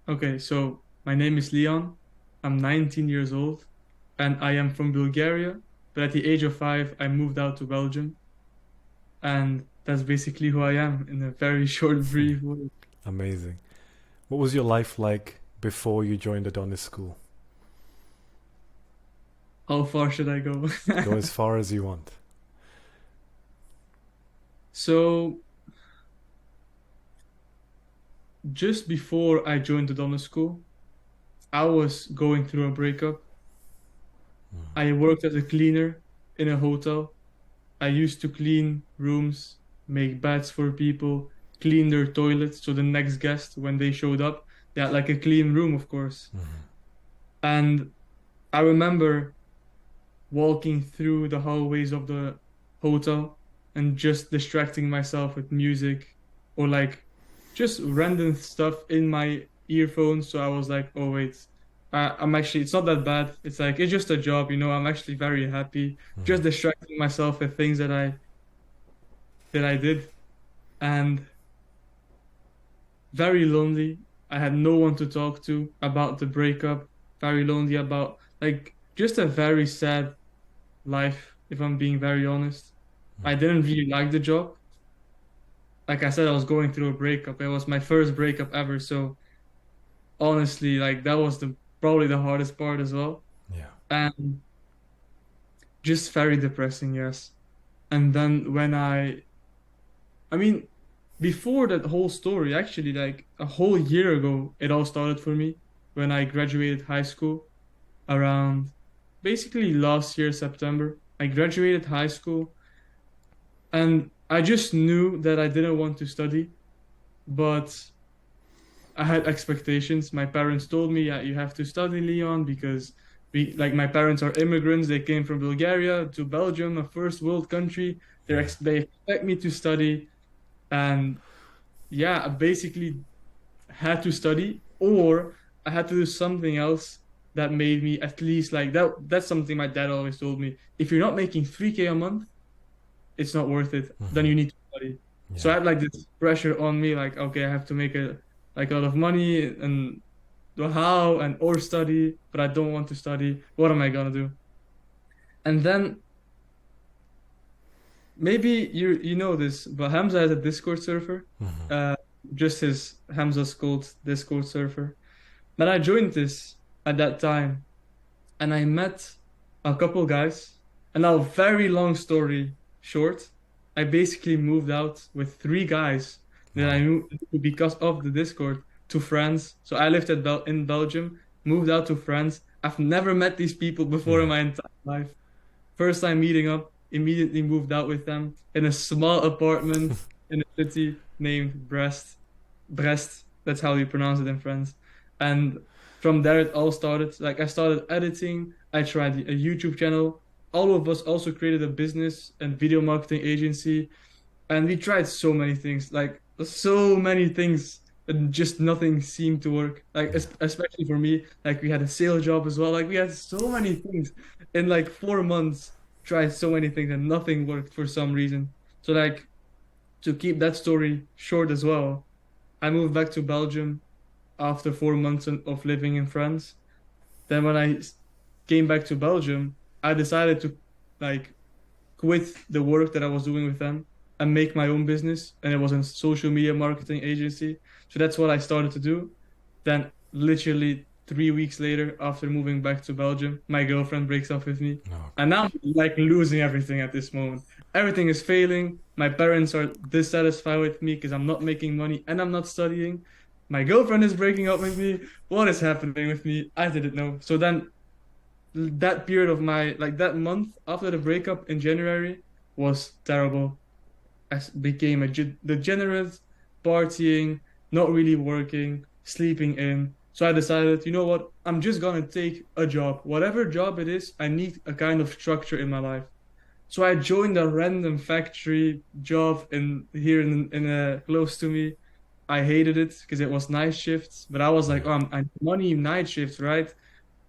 Okay, so my name is Leon. I'm 19 years old and I am from Bulgaria. But at the age of 5, I moved out to Belgium. And that's basically who I am in a very short, brief way. Amazing. What was your life like before you joined Adonis School? How far should I go? Go as far as you want. So, just before I joined the Adonis School, I was going through a breakup. I worked as a cleaner in a hotel. I used to clean rooms, make beds for people, clean their toilets. So the next guest, when they showed up, they had like a clean room, of course. And I remember walking through the hallways of the hotel and just distracting myself with music or like just random stuff in my earphones. So I was like, oh, wait, I'm actually, it's not that bad. It's like, it's just a job, I'm actually very happy. Just distracting myself with things that I did. And very lonely. I had no one to talk to about the breakup. Very lonely about like just a very sad life, if I'm being very honest. I didn't really like the job. Like I said, I was going through a breakup. It was my first breakup ever. So honestly, like that was the probably the hardest part as well. Yeah. And just very depressing, yes. And then I mean, before that whole story, actually, like a whole year ago, it all started for me when I graduated high school around basically last year, September. I graduated high school and I just knew that I didn't want to study, but I had expectations. My parents told me, yeah, you have to study, Leon, because like my parents are immigrants. They came from Bulgaria to Belgium, a first world country. They expect me to study. And yeah, I basically had to study or I had to do something else that made me at least like that. That's something my dad always told me. If you're not making 3K a month, it's not worth it. Then you need to study. So I Yeah. had like this pressure on me, like, okay, I have to make a lot of money and do how and or study, but I don't want to study. What am I gonna do? And then maybe you know this, but Hamza is a Discord surfer. Uh, just his Hamza's called Discord surfer. But I joined this at that time, and I met a couple guys. And now, very long story short, I basically moved out with three guys that I Wow. knew because of the Discord to France. So I lived in Belgium, moved out to France. I've never met these people before in Yeah. my entire life. First time meeting up, immediately moved out with them in a small apartment in a city named Brest. Brest, that's how you pronounce it in France. And from there it all started. Like I started editing, I tried a YouTube channel. All of us also created a business and video marketing agency. And we tried so many things, like so many things, and just nothing seemed to work. Like Yeah. especially for me, like we had a sales job as well. Like we had so many things in like 4 months. Tried so many things and nothing worked for some reason. So like to keep that story short as well, I moved back to Belgium after 4 months of living in France. Then when came back to Belgium, I decided to like quit the work that I was doing with them and make my own business. And it was a social media marketing agency. So that's what I started to do. Then, literally 3 weeks later, after moving back to Belgium, my girlfriend breaks up with me. Oh And now God. I'm like losing everything at this moment. Everything is failing. My parents are dissatisfied with me because I'm not making money and I'm not studying. My girlfriend is breaking up with me. What is happening with me? I didn't know. So then that period of my like that month after the breakup in January was terrible. Became a degenerate, partying, not really working, sleeping in. So I decided, you know what? I'm just gonna take a job. Whatever job it is, I need a kind of structure in my life. So I joined a random factory job in here in close to me. I hated it because it was night shifts, but I was like, oh, I money night shifts, right?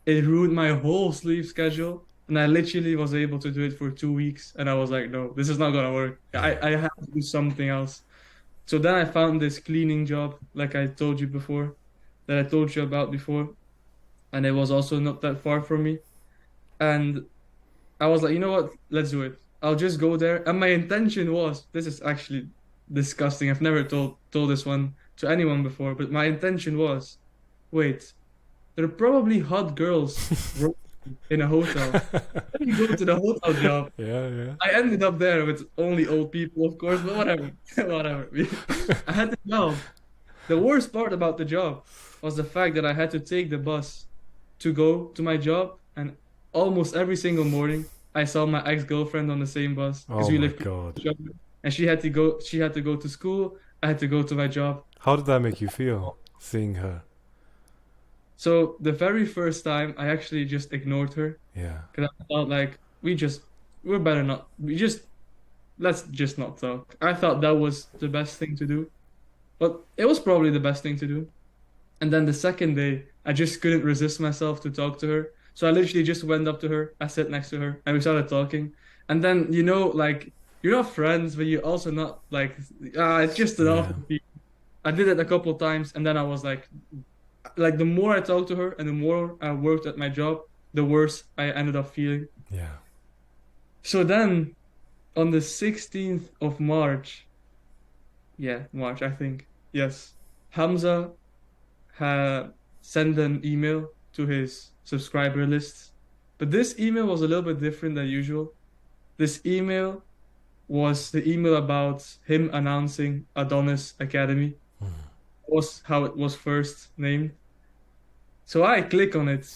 It ruined my whole sleep schedule. And I literally was able to do it for 2 weeks. And I was like, no, this is not gonna work. Yeah. I have to do something else. So then I found this cleaning job, like I told you before. that I told you about before, and it was also not that far from me. And I was like, you know what? Let's do it. I'll just go there. And my intention was, this is actually disgusting. I've never told this one to anyone before, but my intention was, wait, there are probably hot girls working in a hotel. Let me go to the hotel job. Yeah, yeah. I ended up there with only old people, of course, but whatever. Whatever. I had the job. The worst part about the job was the fact that I had to take the bus to go to my job, and almost every single morning I saw my ex-girlfriend on the same bus because Oh we my lived close God. to each other. And she had to go to school, I had to go to my job. How did that make you feel, seeing her? So the very first time I actually just ignored her Yeah. because I thought like we're better not we just let's just not talk. I thought that was the best thing to do. But it was probably the best thing to do. And then the second day, I just couldn't resist myself to talk to her. So I literally just went up to her, I sat next to her, and we started talking. And then, like, you're not friends, but you're also not like, it's just enough. Yeah. I did it a couple times, and then I was like, the more I talked to her and the more I worked at my job, the worse I ended up feeling. Yeah. So then, on the 16th of March, yeah, March, I think, yes, Hamza had sent an email to his subscriber list. But this email was a little bit different than usual. This email was the email about him announcing Adonis Academy, was how it was first named. So I click on it,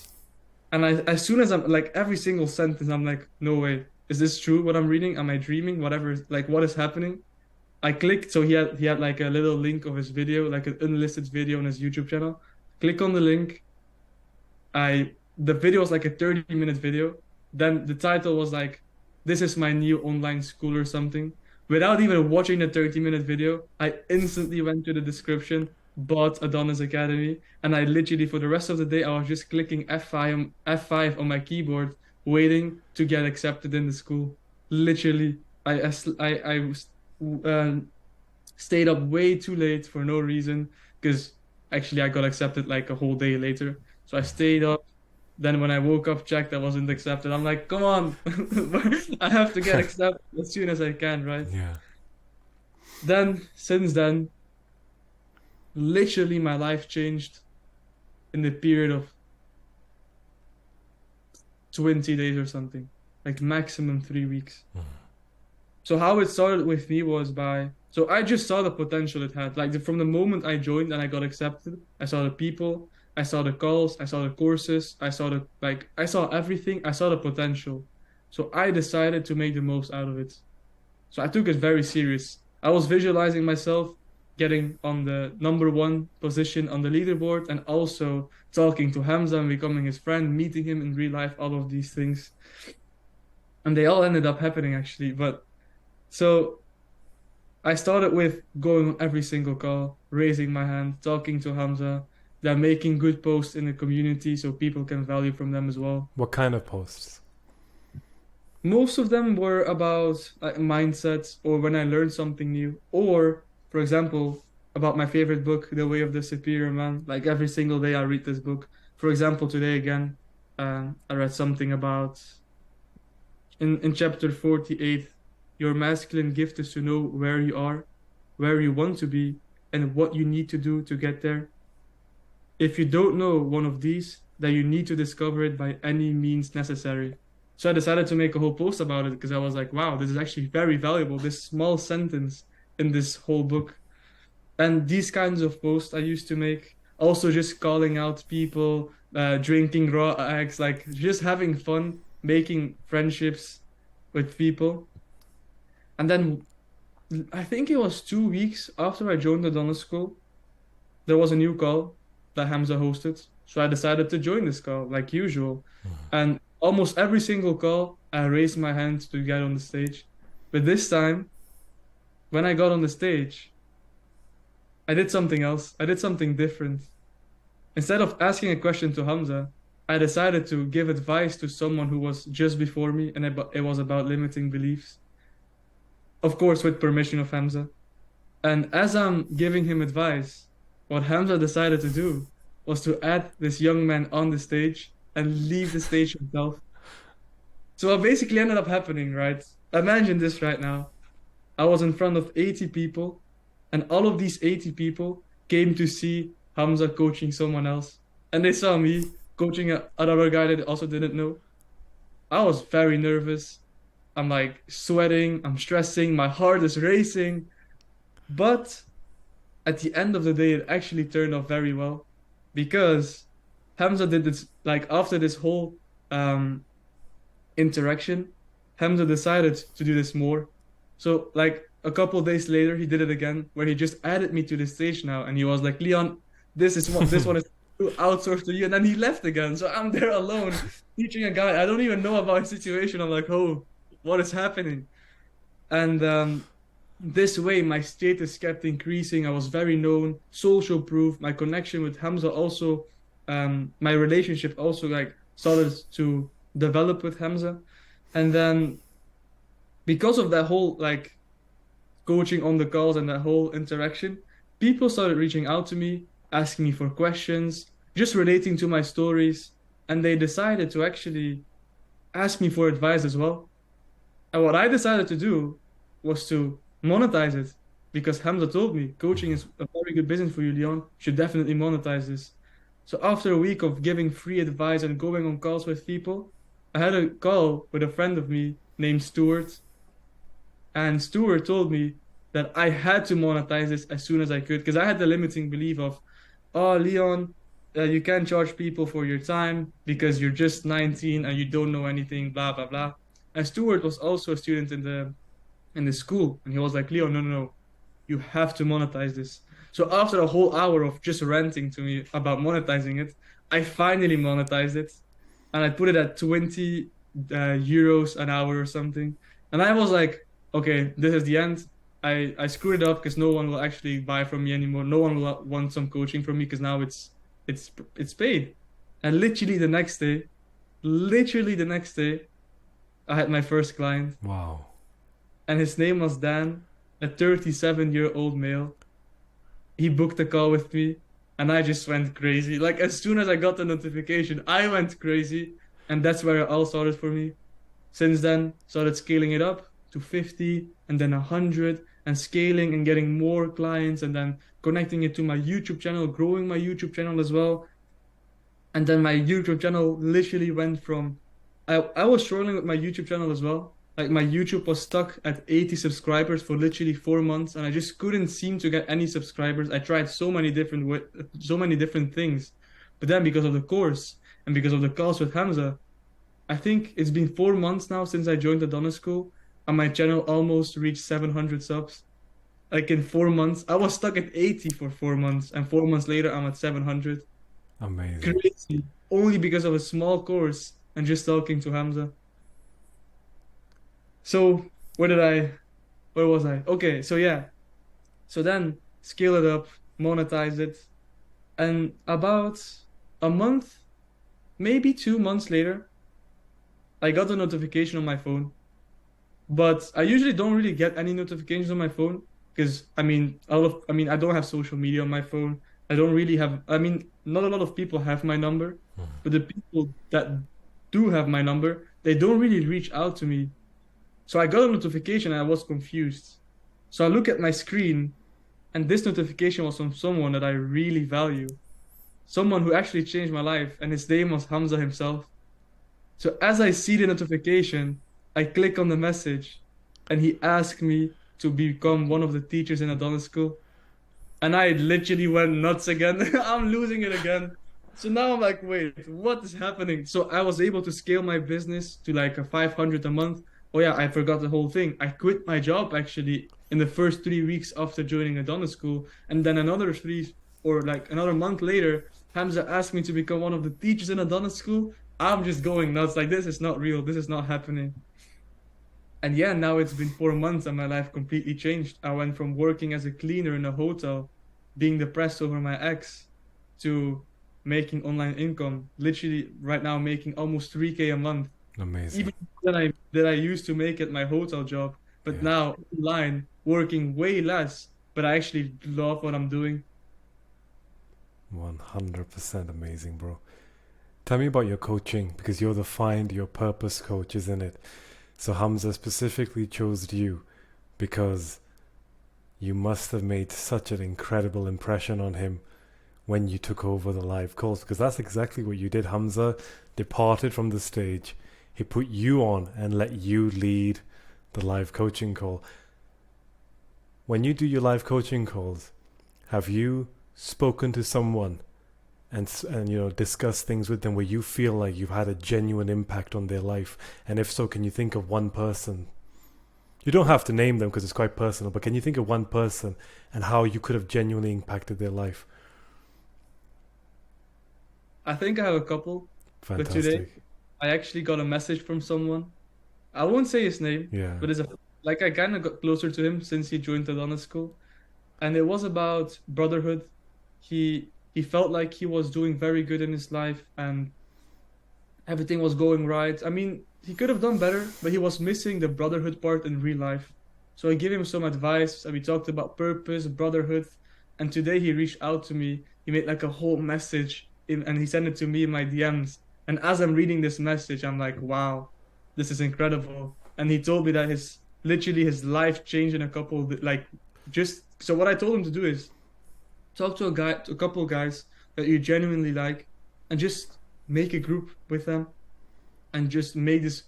and as soon as I'm like every single sentence, I'm like, no way, is this true? What I'm reading? Am I dreaming? Whatever, like what is happening? I clicked, so he had like a little link of his video, like an unlisted video on his YouTube channel. Click on the link. The video was like a 30-minute video. Then the title was like, "This is my new online school" or something. Without even watching the 30-minute video, I instantly went to the description, bought Adonis Academy, and I literally for the rest of the day I was just clicking F5 on my keyboard, waiting to get accepted in the school. Literally, I stayed up way too late for no reason because actually I got accepted like a whole day later. So I stayed up. Then when I woke up, checked I wasn't accepted. I'm like, come on, I have to get accepted as soon as I can, right? Yeah. Then since then, literally my life changed in the period of 20 days or something, like maximum 3 weeks. So how it started with me was so I just saw the potential it had. Like from the moment I joined and I got accepted, I saw the people, I saw the calls, I saw the courses, I saw everything, I saw the potential. So I decided to make the most out of it. So I took it very serious. I was visualizing myself getting on the number one position on the leaderboard and also talking to Hamza and becoming his friend, meeting him in real life, all of these things. And they all ended up happening actually. But so I started with going on every single call, raising my hand, talking to Hamza, then making good posts in the community so people can value from them as well. What kind of posts? Most of them were about like mindsets or when I learned something new, or for example, about my favorite book, The Way of the Superior Man. Like every single day I read this book. For example, today again, I read something about in chapter 48, your masculine gift is to know where you are, where you want to be, and what you need to do to get there. If you don't know one of these, then you need to discover it by any means necessary. So I decided to make a whole post about it because I was like, wow, this is actually very valuable, this small sentence in this whole book. And these kinds of posts I used to make, also just calling out people, drinking raw eggs, like just having fun, making friendships with people. And then I think it was 2 weeks after I joined the Adonis School, there was a new call that Hamza hosted. So I decided to join this call like usual. And almost every single call, I raised my hand to get on the stage. But this time, when I got on the stage, I did something else. I did something different. Instead of asking a question to Hamza, I decided to give advice to someone who was just before me, and it was about limiting beliefs. Of course, with permission of Hamza. And as I'm giving him advice, what Hamza decided to do was to add this young man on the stage and leave the stage himself. So what basically ended up happening, right? Imagine this right now. I was in front of 80 people, and all of these 80 people came to see Hamza coaching someone else. And they saw me coaching another guy that they also didn't know. I was very nervous. I'm like sweating, I'm stressing, my heart is racing. But at the end of the day, it actually turned out very well because Hamza did this, like after this whole interaction, Hamza decided to do this more. So like a couple of days later, he did it again, where he just added me to the stage now, and he was like, "Leon, this one is outsourced to you," and then he left again. So I'm there alone teaching a guy I don't even know about his situation. I'm like, "Oh, what is happening?" And this way, my status kept increasing. I was very known, social proof. My connection with Hamza also, my relationship also like started to develop with Hamza. And then because of that whole like coaching on the calls and that whole interaction, people started reaching out to me, asking me for questions, just relating to my stories. And they decided to actually ask me for advice as well. And what I decided to do was to monetize it because Hamza told me coaching is a very good business for you, Leon. You should definitely monetize this. So after a week of giving free advice and going on calls with people, I had a call with a friend of me named Stuart. And Stuart told me that I had to monetize this as soon as I could because I had the limiting belief of, oh, Leon, you can't charge people for your time because you're just 19 and you don't know anything, blah, blah, blah. And Stuart was also a student in the school, and he was like, Leon, no, no, no, you have to monetize this. So after a whole hour of just ranting to me about monetizing it, I finally monetized it, and I put it at 20 euros an hour or something. And I was like, okay, this is the end. I screwed it up because no one will actually buy from me anymore. No one will want some coaching from me because now it's paid. And literally the next day, I had my first client, Wow. and his name was Dan, a 37-year-old male. He booked a call with me, and I just went crazy. Like as soon as I got the notification, I went crazy, and that's where it all started for me. Since then, started scaling it up to 50 and then 100 and scaling and getting more clients and then connecting it to my YouTube channel, growing my YouTube channel as well. And then my YouTube channel literally went from I was struggling with my YouTube channel as well. Like my YouTube was stuck at 80 subscribers for literally 4 months, and I just couldn't seem to get any subscribers. I tried so many different things, but then because of the course and because of the calls with Hamza, I think it's been 4 months now since I joined the Adonis School, and my channel almost reached 700 subs. Like in 4 months, I was stuck at 80 for 4 months, and 4 months later, I'm at 700. Amazing. Crazy, only because of a small course and just talking to Hamza. So where was I? Okay, so yeah. So then scale it up, monetize it, and about a month, maybe 2 months later, I got a notification on my phone. But I usually don't really get any notifications on my phone because I mean I don't have social media on my phone. I don't really have I mean not a lot of people have my number, but the people that do have my number, they don't really reach out to me. So I got a notification and I was confused. So I look at my screen, and this notification was from someone that I really value, someone who actually changed my life, and his name was Hamza himself. So as I see the notification, I click on the message, and he asked me to become one of the teachers in Adonis School. And I literally went nuts again. I'm losing it again. So now I'm like, wait, what is happening? So I was able to scale my business to like a 500 a month. Oh yeah, I forgot the whole thing. I quit my job actually in the first 3 weeks after joining Adonis School. And then another three or like another month later, Hamza asked me to become one of the teachers in Adonis School. I'm just going nuts. Like, this is not real. This is not happening. And yeah, now it's been 4 months and my life completely changed. I went from working as a cleaner in a hotel, being depressed over my ex, to making online income. Literally, right now, making almost 3K a month, Amazing. even than I used to make at my hotel job. But Yeah. now online, working way less, but I actually love what I'm doing. 100% amazing, bro. Tell me about your coaching because you're the Find Your Purpose coach, isn't it? So Hamza specifically chose you because you must have made such an incredible impression on him when you took over the live calls, because that's exactly what you did. Hamza departed from the stage. He put you on and let you lead the live coaching call. When you do your live coaching calls, have you spoken to someone and discuss things with them where you feel like you've had a genuine impact on their life? And if so, can you think of one person? You don't have to name them because it's quite personal, but can you think of one person and how you could have genuinely impacted their life? I think I have a couple, but today Fantastic. I actually got a message from someone. I won't say his name, Yeah. but it's a like I kind of got closer to him since he joined the Adonis School, and it was about brotherhood. He felt like he was doing very good in his life, and everything was going right. I mean, he could have done better, but he was missing the brotherhood part in real life. So I gave him some advice, and we talked about purpose, brotherhood, and today he reached out to me. He made like a whole message and he sent it to me in my DMs. And as I'm reading this message, I'm like, wow, this is incredible. And he told me that his literally his life changed in a couple like just so what I told him to do is talk to a couple guys that you genuinely like and just make a group with them and just make this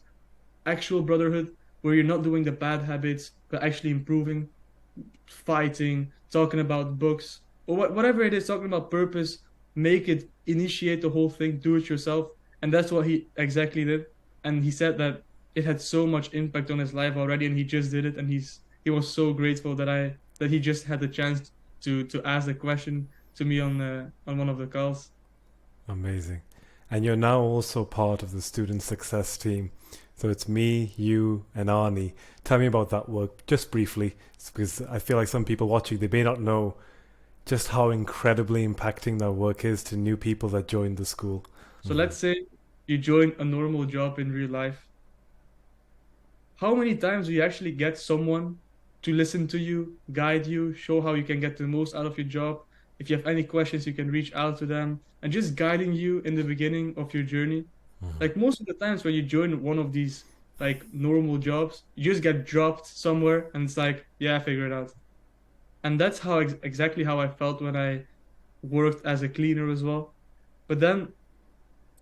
actual brotherhood where you're not doing the bad habits but actually improving, fighting, talking about books or whatever it is, talking about purpose. Make it, initiate the whole thing, do it yourself. And that's what he exactly did. And he said that it had so much impact on his life already and he just did it and he was so grateful that he just had the chance to ask the question to me on one of the calls. Amazing. And you're now also part of the student success team. So it's me, you, and Arnie. Tell me about that work, just briefly, because I feel like some people watching, they may not know just how incredibly impacting that work is to new people that join the school. So let's say you join a normal job in real life. How many times do you actually get someone to listen to you, guide you, show how you can get the most out of your job? If you have any questions, you can reach out to them and just guiding you in the beginning of your journey. Mhm. Like most of the times when you join one of these like normal jobs, you just get dropped somewhere and it's like, yeah, I figured it out. And that's how exactly how I felt when I worked as a cleaner as well. But then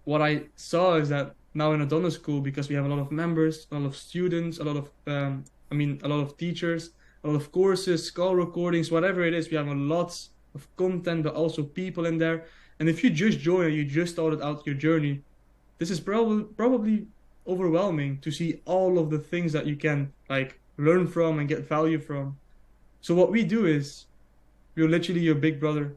what I saw is that now in Adonis School, because we have a lot of members, a lot of students, a lot of teachers, a lot of courses, call recordings, whatever it is, we have a lot of content, but also people in there. And if you just join and you just started out your journey, this is probably overwhelming to see all of the things that you can like learn from and get value from. So what we do is we're literally your big brother.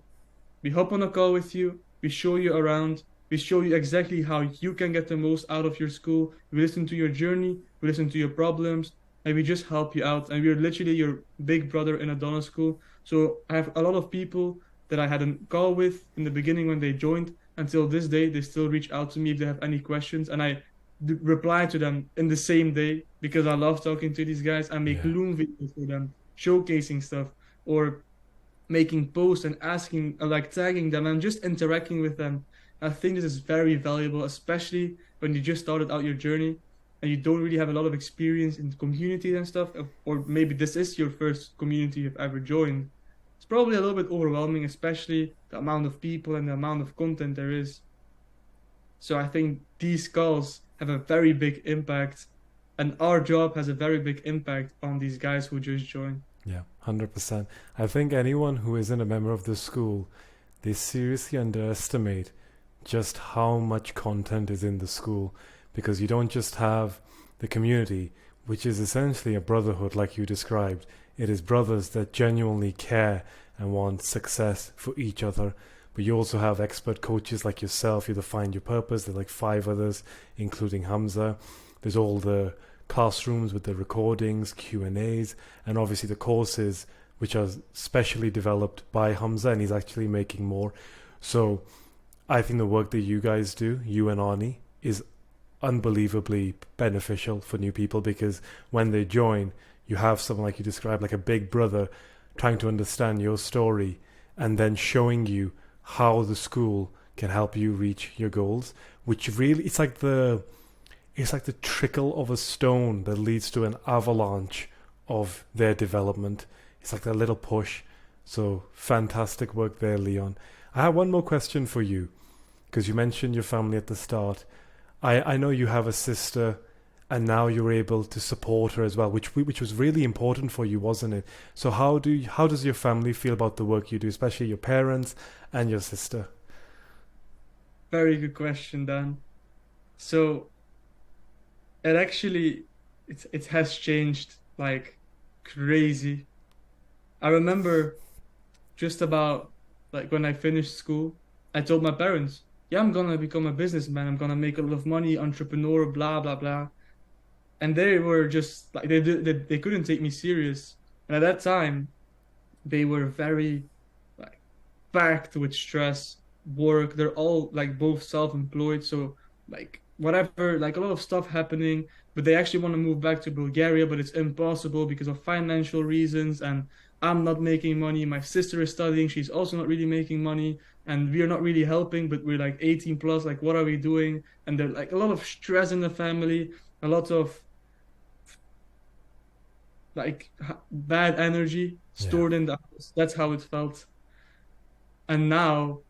We hop on a call with you, we show you around, we show you exactly how you can get the most out of your school. We listen to your journey, we listen to your problems, and we just help you out. And we're literally your big brother in Adonis School. So I have a lot of people that I had a call with in the beginning when they joined. Until this day, they still reach out to me if they have any questions, and I reply to them in the same day because I love talking to these guys. I make Yeah. Loom videos for them, showcasing stuff, or making posts and asking, like tagging them and just interacting with them. I think this is very valuable, especially when you just started out your journey and you don't really have a lot of experience in communities and stuff, or maybe this is your first community you've ever joined. It's probably a little bit overwhelming, especially the amount of people and the amount of content there is. So I think these calls have a very big impact, and our job has a very big impact on these guys who just joined. Yeah, 100%. I think anyone who isn't a member of the school, they seriously underestimate just how much content is in the school because you don't just have the community, which is essentially a brotherhood like you described. It is brothers that genuinely care and want success for each other. But you also have expert coaches like yourself, you're the Find Your Purpose, there's like five others, including Hamza. There's all the classrooms with the recordings, Q&As, and obviously the courses which are specially developed by Hamza, and he's actually making more. So I think the work that you guys do, you and Arnie, is unbelievably beneficial for new people because when they join, you have someone like you described, like a big brother, trying to understand your story and then showing you how the school can help you reach your goals, which really it's like the trickle of a stone that leads to an avalanche of their development. It's like that little push. So fantastic work there, Leon. I have one more question for you because you mentioned your family at the start. I know you have a sister and now you're able to support her as well, which was really important for you, wasn't it? So how does your family feel about the work you do, especially your parents and your sister? Very good question, Dan. So it actually it has changed like crazy. I remember just about like when I finished school, I told my parents, "Yeah, I'm gonna become a businessman. I'm gonna make a lot of money, entrepreneur, blah blah blah." And they were just like they couldn't take me serious. And at that time, they were very like packed with stress, work. They're all like both self-employed, so like whatever, like a lot of stuff happening. But they actually want to move back to Bulgaria, but it's impossible because of financial reasons. And I'm not making money. My sister is studying; she's also not really making money, and we are not really helping. But we're like 18 plus. Like, what are we doing? And there's like a lot of stress in the family, a lot of like bad energy Yeah. stored in the house. That's how it felt. And now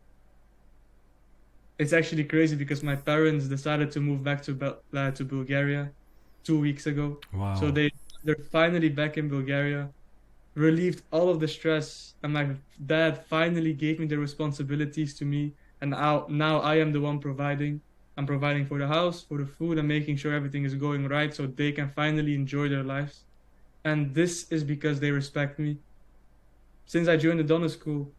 it's actually crazy because my parents decided to move back to to Bulgaria 2 weeks ago. So Wow. they're finally back in Bulgaria, relieved all of the stress, and my dad finally gave me the responsibilities to me. And now I am the one providing. I'm providing for the house, for the food, and making sure everything is going right so they can finally enjoy their lives. And this is because they respect me. Since I joined the Adonis School,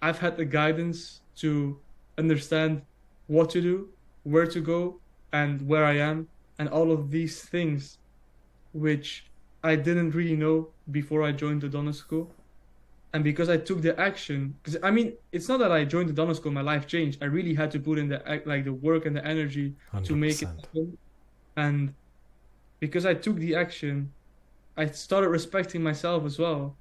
I've had the guidance to understand what to do, where to go, and where I am, and all of these things, which I didn't really know before I joined the Adonis School. And because I took the action, because I mean, it's not that I joined the Adonis School, my life changed. I really had to put in like the work and the energy to make it 100%. happen. And because I took the action, I started respecting myself as well.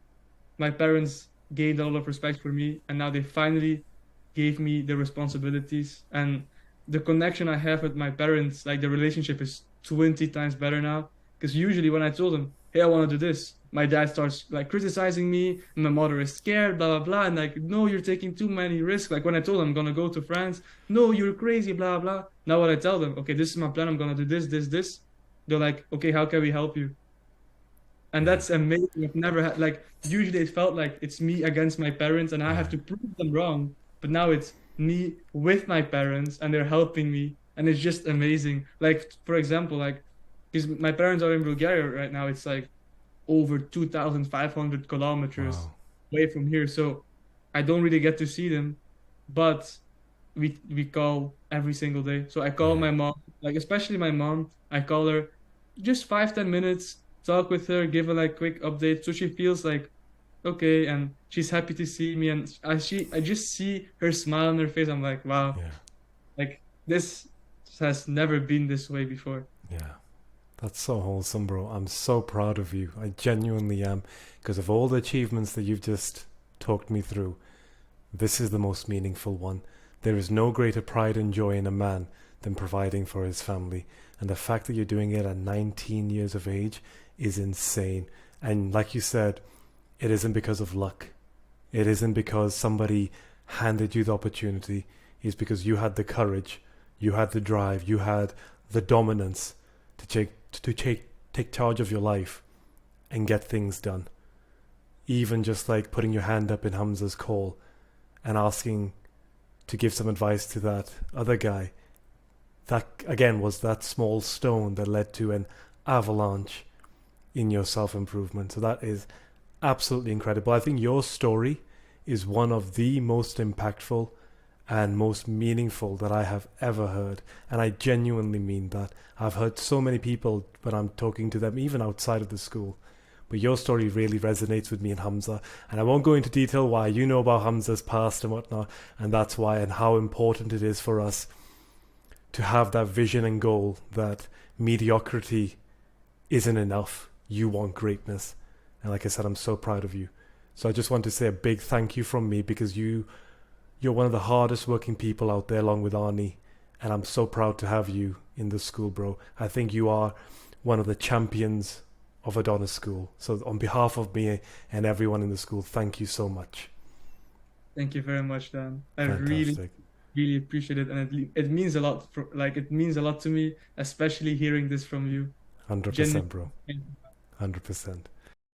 My parents gained a lot of respect for me, and now they finally gave me the responsibilities. And the connection I have with my parents, like the relationship is 20 times better now. Because usually when I told them, hey, I want to do this, my dad starts like criticizing me, and my mother is scared, blah, blah, blah. And like, no, you're taking too many risks. Like when I told them I'm gonna go to France, no, you're crazy, blah, blah. Now when I tell them, okay, this is my plan, I'm gonna do this, this, this, they're like, okay, how can we help you? And Yeah. that's amazing. I've never had like usually it felt like it's me against my parents and I have Right. to prove them wrong. But now it's me with my parents and they're helping me. And it's just amazing. Like for example, like because my parents are in Bulgaria right now, it's like over 2,500 kilometers Wow. away from here. So I don't really get to see them, but we call every single day. So I call Yeah. my mom, like especially my mom. I call her just 5, 10 minutes, talk with her, give her like quick update, so she feels like okay, and she's happy to see me. And I just see her smile on her face. I'm like, wow, Yeah. like this has never been this way before. Yeah. That's so wholesome, bro. I'm so proud of you. I genuinely am. Because of all the achievements that you've just talked me through, this is the most meaningful one. There is no greater pride and joy in a man than providing for his family. And the fact that you're doing it at 19 years of age is insane. And like you said, it isn't because of luck. It isn't because somebody handed you the opportunity. It's because you had the courage, you had the drive, you had the dominance to take charge of your life and get things done. Even just like putting your hand up in Hamza's call and asking to give some advice to that other guy. That again was that small stone that led to an avalanche in your self improvement. So that is absolutely incredible. I think your story is one of the most impactful and most meaningful that I have ever heard. And I genuinely mean that. I've heard so many people when I'm talking to them, even outside of the school. But your story really resonates with me and Hamza. And I won't go into detail why. You know about Hamza's past and whatnot. And that's why and how important it is for us to have that vision and goal that mediocrity isn't enough. You want greatness. And like I said, I'm so proud of you. So I just want to say a big thank you from me because you you're one of the hardest working people out there, along with Arnie, and I'm so proud to have you in the school, bro. I think you are one of the champions of Adonis School. So, on behalf of me and everyone in the school, thank you so much. Thank you very much, Dan. I really, Fantastic. really appreciate it, and it means a lot. It means a lot to me, especially hearing this from you. 100%, Genuinely. bro. 100%.